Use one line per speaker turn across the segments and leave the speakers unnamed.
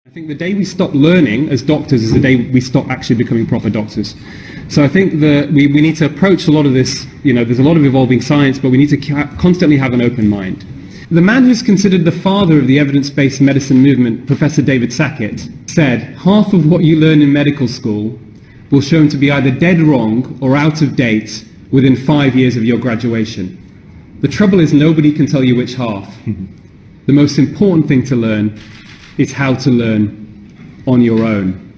I think the day we stop learning as doctors is the day we stop actually becoming proper doctors. So I think that we need to approach a lot of this, there's a lot of evolving science, but we need to constantly have an open mind. The man who's considered the father of the evidence-based medicine movement, Professor David Sackett, said, half of what you learn in medical school will show to be either dead wrong or out of date within 5 years of your graduation. The trouble is nobody can tell you which half. The most important thing to learn is how to learn on your own.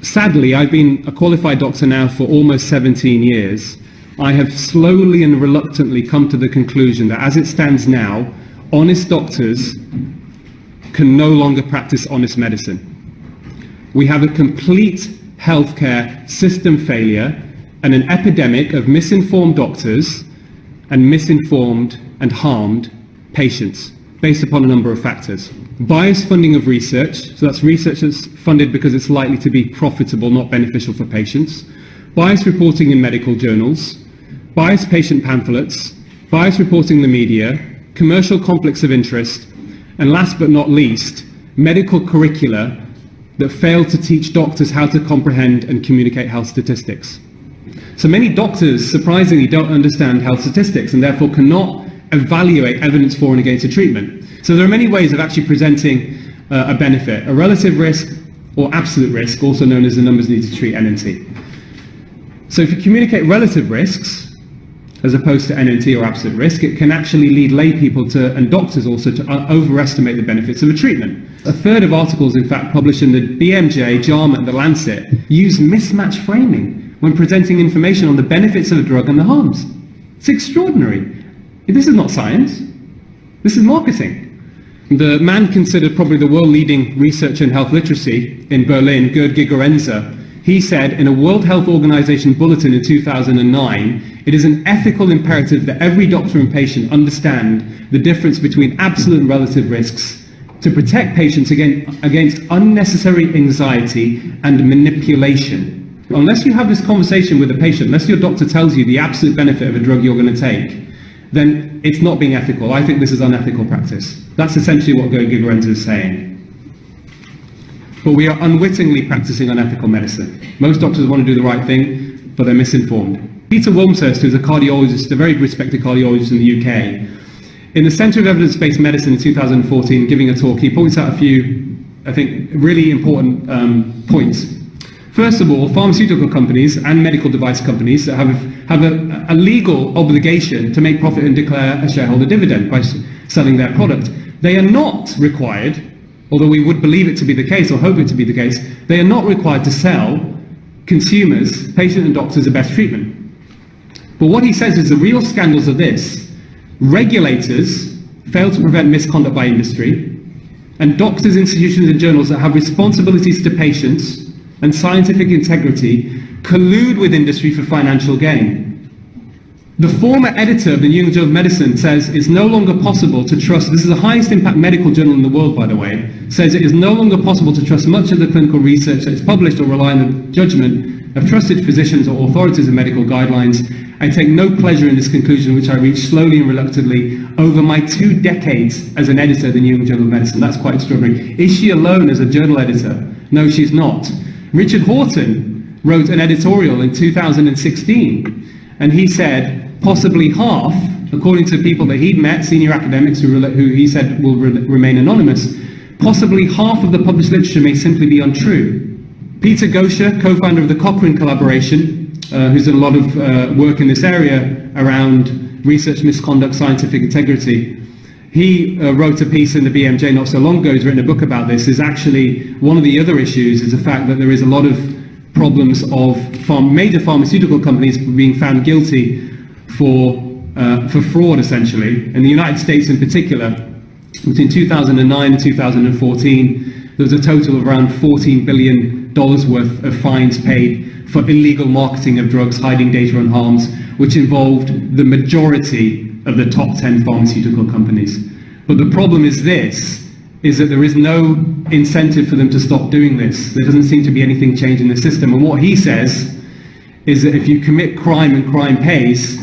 Sadly, I've been a qualified doctor now for almost 17 years. I have slowly and reluctantly come to the conclusion that as it stands now, honest doctors can no longer practice honest medicine. We have a complete healthcare system failure and an epidemic of misinformed doctors and misinformed and harmed patients based upon a number of factors. Biased funding of research, so that's research that's funded because it's likely to be profitable, not beneficial for patients. Biased reporting in medical journals, biased patient pamphlets, biased reporting in the media, commercial conflicts of interest, and last but not least, medical curricula that fail to teach doctors how to comprehend and communicate health statistics. So many doctors, surprisingly, don't understand health statistics and therefore cannot evaluate evidence for and against a treatment. So there are many ways of actually presenting a benefit, a relative risk or absolute risk, also known as the numbers needed to treat NNT. So if you communicate relative risks, as opposed to NNT or absolute risk, it can actually lead lay people to, and doctors also, to overestimate the benefits of a treatment. A third of articles, in fact, published in the BMJ, JAMA and the Lancet use mismatched framing when presenting information on the benefits of a drug and the harms. It's extraordinary. This is not science. This is marketing. The man considered probably the world-leading researcher in health literacy in Berlin, Gerd Gigerenzer, he said in a World Health Organization bulletin in 2009, it is an ethical imperative that every doctor and patient understand the difference between absolute and relative risks to protect patients against unnecessary anxiety and manipulation. Unless you have this conversation with a patient, unless your doctor tells you the absolute benefit of a drug you're going to take, then it's not being ethical. I think this is unethical practice. That's essentially what Gerd Gigerenzer is saying. But we are unwittingly practicing unethical medicine. Most doctors want to do the right thing, but they're misinformed. Peter Wilmshurst, who's a cardiologist, a very respected cardiologist in the UK, in the Centre of Evidence-Based Medicine in 2014, giving a talk, he points out a few, I think, really important points. First of all, pharmaceutical companies and medical device companies have a legal obligation to make profit and declare a shareholder dividend by selling their product. They are not required, although we would believe it to be the case or hope it to be the case, they are not required to sell consumers, patients and doctors the best treatment. But what he says is the real scandals are this: regulators fail to prevent misconduct by industry, and doctors, institutions and journals that have responsibilities to patients and scientific integrity collude with industry for financial gain. The former editor of the New England Journal of Medicine says it's no longer possible to trust, this is the highest impact medical journal in the world, by the way, says it is no longer possible to trust much of the clinical research that is published or rely on the judgment of trusted physicians or authorities of medical guidelines. I take no pleasure in this conclusion, which I reached slowly and reluctantly over my 2 decades as an editor of the New England Journal of Medicine. That's quite extraordinary. Is she alone as a journal editor? No, she's not. Richard Horton wrote an editorial in 2016, and he said possibly half, according to people that he'd met, senior academics who he said will remain anonymous, possibly half of the published literature may simply be untrue. Peter Gosher, co-founder of the Cochrane Collaboration, who's done a lot of work in this area around research misconduct, scientific integrity, he wrote a piece in the BMJ not so long ago. He's written a book about this. Is actually one of the other issues is the fact that there is a lot of problems of major pharmaceutical companies being found guilty for fraud, essentially. In the United States in particular, between 2009 and 2014, there was a total of around $14 billion worth of fines paid for illegal marketing of drugs, hiding data on harms, which involved the majority of the top 10 pharmaceutical companies. But the problem is this, is that there is no incentive for them to stop doing this. There doesn't seem to be anything changing the system. And what he says is that if you commit crime and crime pays,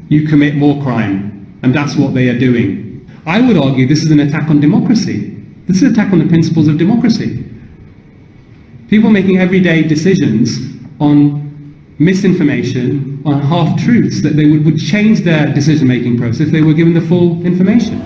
you commit more crime. And that's what they are doing. I would argue this is an attack on democracy. This is an attack on the principles of democracy. People making everyday decisions on misinformation, on half-truths, that they would change their decision-making process if they were given the full information.